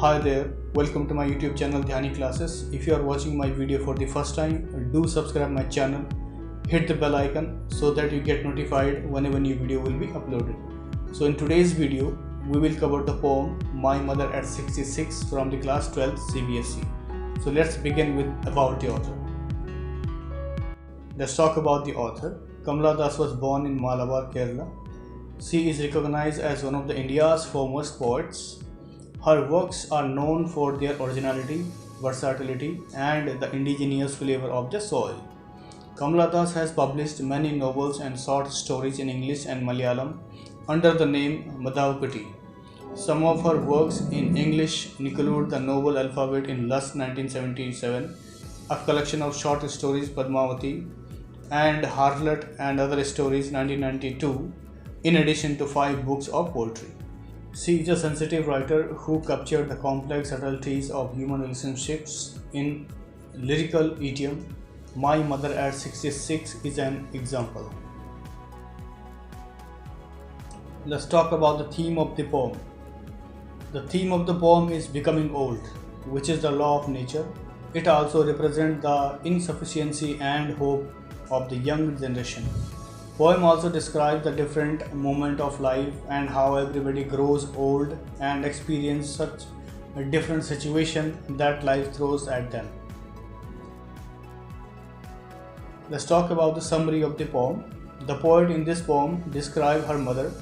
Hi there, welcome to my YouTube channel Dhyani Classes. If you are watching my video for the first time, do subscribe my channel, hit the bell icon so that you get notified whenever new video will be uploaded. So in today's video, we will cover the poem My Mother at 66 from the class 12th CBSE. So let's begin with about the author. Let's talk about the author. Kamala Das was born in Malabar, Kerala. She is recognized as one of the India's foremost poets. Her works are known for their originality, versatility, and the indigenous flavor of the soil. Kamala Das has published many novels and short stories in English and Malayalam under the name Madhavapati. Some of her works in English include The Noble Alphabet in Lust 1977, a collection of short stories Padmavati, and Harlot and Other Stories 1992, in addition to 5 books of poetry. She is a sensitive writer who captured the complex subtleties of human relationships in lyrical idiom. My Mother at 66 is an example. Let's talk about the theme of the poem. The theme of the poem is becoming old, which is the law of nature. It also represents the insufficiency and hope of the young generation. Poem also describes the different moment of life and how everybody grows old and experience such a different situation that life throws at them. Let's talk about the summary of the poem. The poet in this poem describes her mother.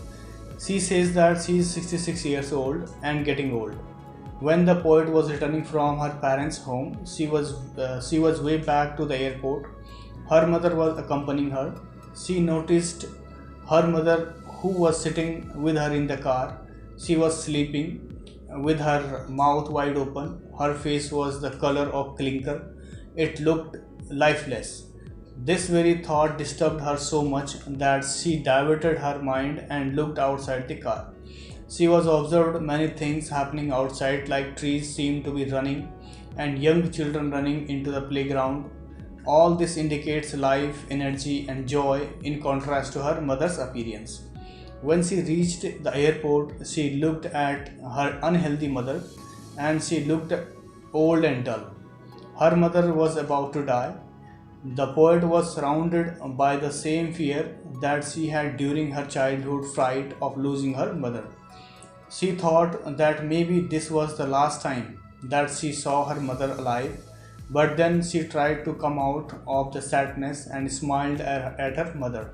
She says that she is 66 years old and getting old. When the poet was returning from her parents' home, she was way back to the airport. Her mother was accompanying her. She noticed her mother, who was sitting with her in the car. She was sleeping with her mouth wide open. Her face was the color of clinker. It looked lifeless. This very thought disturbed her so much that she diverted her mind and looked outside the car. She was observed many things happening outside, like trees seemed to be running and young children running into the playground. All this indicates life, energy, and joy in contrast to her mother's appearance. When she reached the airport, she looked at her unhealthy mother and she looked old and dull. Her mother was about to die. The poet was surrounded by the same fear that she had during her childhood fright of losing her mother. She thought that maybe this was the last time that she saw her mother alive. But then she tried to come out of the sadness and smiled at her mother.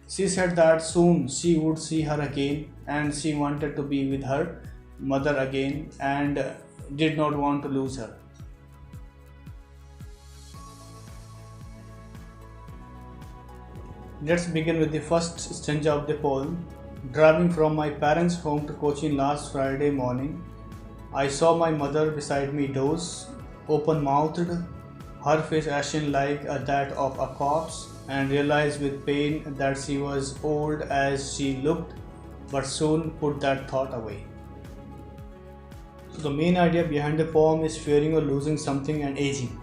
She said that soon she would see her again and she wanted to be with her mother again and did not want to lose her. Let's begin with the first stanza of the poem. Driving from my parents' home to Cochin last Friday morning, I saw my mother beside me doze, open-mouthed, her face ashen like that of a corpse, and realized with pain that she was old as she looked, but soon put that thought away. So the main idea behind the poem is fearing or losing something and aging.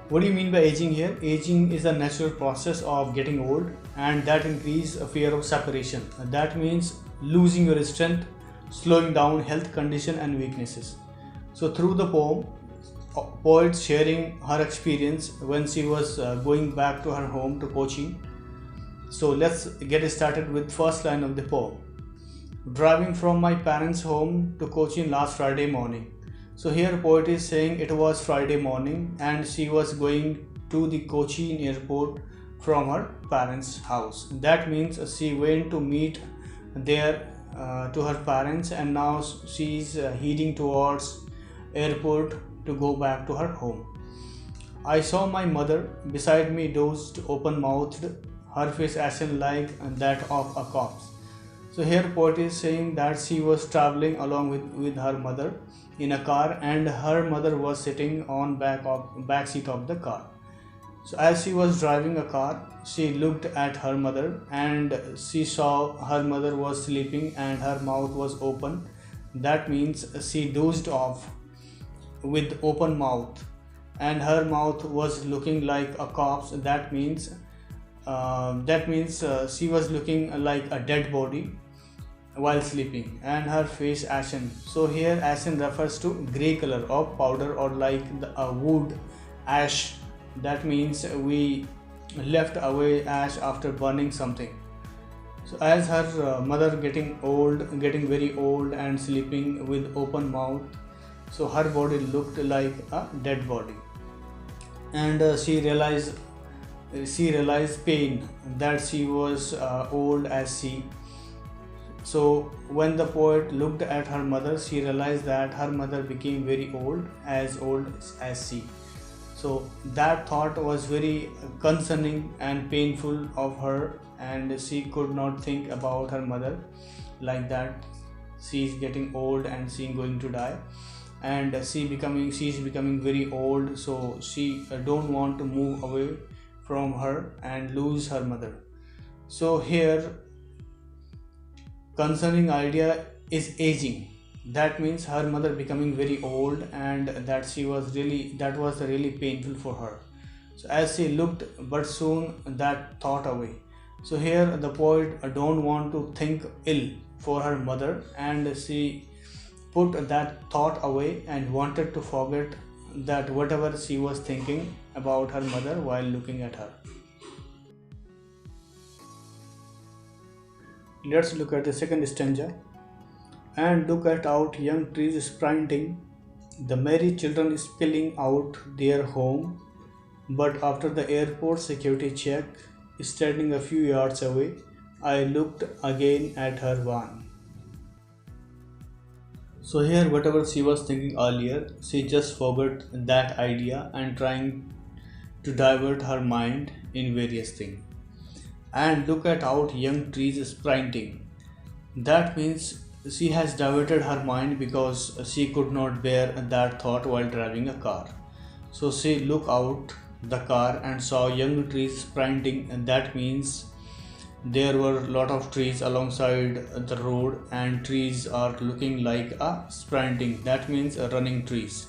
What do you mean by aging here? Aging is a natural process of getting old, and that increases a fear of separation. That means losing your strength, slowing down health condition and weaknesses. So through the poem, poet sharing her experience when she was going back to her home to Cochin. So let's get started with first line of the poem. Driving from my parents' home to Cochin last Friday morning. So here poet is saying it was Friday morning and she was going to the Cochin airport from her parents' house. That means she went to meet there to her parents, and now she is heading towards airport to go back to her home. I saw my mother beside me dozed, open-mouthed, her face ashen like that of a corpse. So here poet is saying that she was traveling along with her mother in a car, and her mother was sitting on back seat of the car. So as she was driving a car, she looked at her mother and she saw her mother was sleeping and her mouth was open. That means she dozed off with open mouth and her mouth was looking like a corpse. That means she was looking like a dead body. while sleeping, and her face ashen. So here ashen refers to grey color of powder or like a wood ash. That means we left away ash after burning something. So as her mother getting very old and sleeping with open mouth, so her body looked like a dead body, and she realized pain that she was old as she. So when the poet looked at her mother, she realized that her mother became very old as she. So that thought was very concerning and painful of her, and she could not think about her mother like that. She is getting old and she is going to die, and she is becoming very old. So she don't want to move away from her and lose her mother. So here concerning idea is aging. That means her mother becoming very old, and that was really painful for her. So as she looked, but soon that thought away. So here the poet don't want to think ill for her mother, and she put that thought away and wanted to forget that whatever she was thinking about her mother while looking at her. Let's look at the second stanza. And look at out young trees sprinting, the merry children spilling out their home. But after the airport security check, standing a few yards away, I looked again at her van. So here whatever she was thinking earlier, she just forgot that idea and trying to divert her mind in various things. And look at out young trees sprinting. That means she has diverted her mind because she could not bear that thought while driving a car. So she looked out the car and saw young trees sprinting, and that means there were a lot of trees alongside the road, and trees are looking like a sprinting. That means running trees.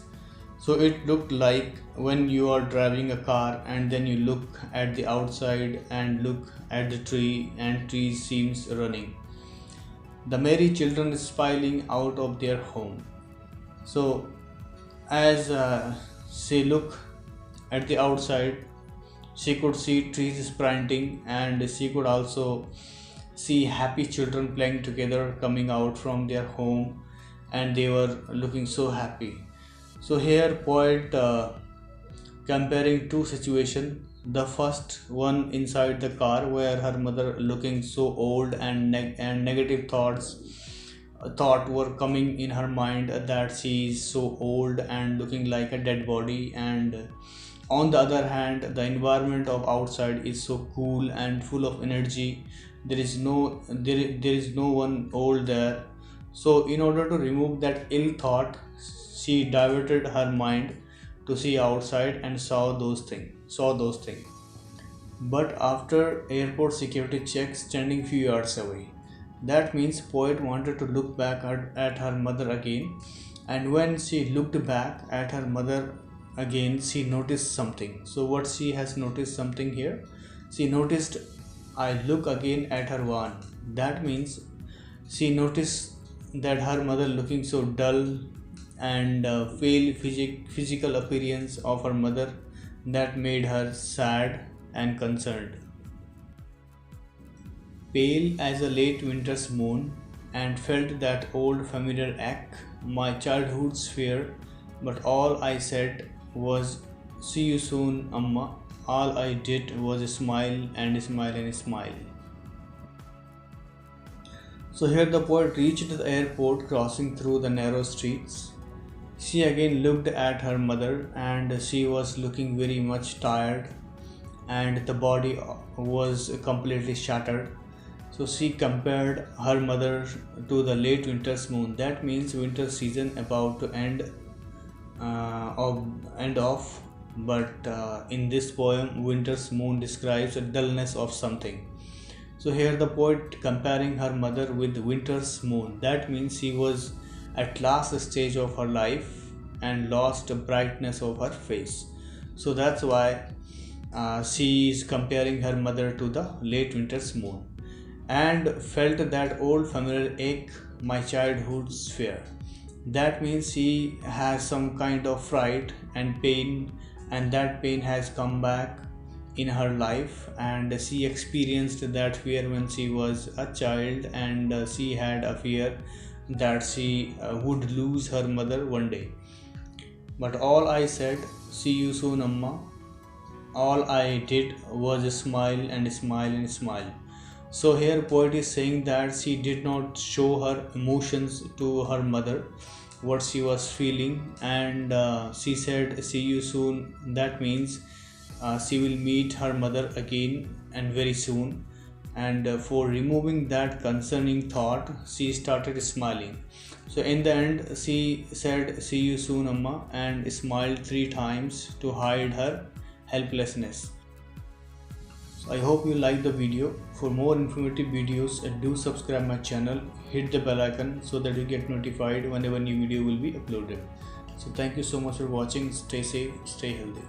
So it looked like when you are driving a car and then you look at the outside and look at the tree, and tree seems running. The merry children spiling out of their home. So as she looked at the outside, she could see trees sprinting, and she could also see happy children playing together coming out from their home, and they were looking so happy. So here poet comparing two situations. The first one inside the car where her mother looking so old, and negative thought were coming in her mind that she is so old and looking like a dead body. And on the other hand, the environment of outside is so cool and full of energy. There is no one old there. So in order to remove that ill thought, she diverted her mind to see outside and saw those things. But after airport security check, standing few yards away. That means poet wanted to look back at her mother again, and when she looked back at her mother again, she noticed something. So what she has noticed something here? She noticed I look again at her van. That means she noticed that her mother looking so dull, and physical appearance of her mother that made her sad and concerned. Pale as a late winter's moon, and felt that old familiar ache, my childhood's fear, but all I said was, see you soon, Amma. All I did was smile and smile and smile. So here the poet reached the airport, crossing through the narrow streets. She again looked at her mother, and she was looking very much tired, and the body was completely shattered. So she compared her mother to the late winter's moon. That means winter season about to end off. But in this poem, winter's moon describes a dullness of something. So here the poet comparing her mother with winter's moon. That means she was at last stage of her life and lost the brightness of her face. So that's why she is comparing her mother to the late winter's moon. and felt that old familiar ache, my childhood's fear. That means she has some kind of fright and pain, and that pain has come back in her life, and she experienced that fear when she was a child, and she had a fear that she would lose her mother one day. But all I said, see you soon, Amma. All I did was smile and smile and smile. So here poet is saying that she did not show her emotions to her mother, what she was feeling, and she said see you soon. That means she will meet her mother again and very soon. And for removing that concerning thought, she started smiling. So in the end, she said see you soon, Amma, and smiled 3 times to hide her helplessness. So I hope you like the video. For more informative videos, do subscribe my channel, hit the bell icon so that you get notified whenever new video will be uploaded. So thank you so much for watching. Stay safe, stay healthy.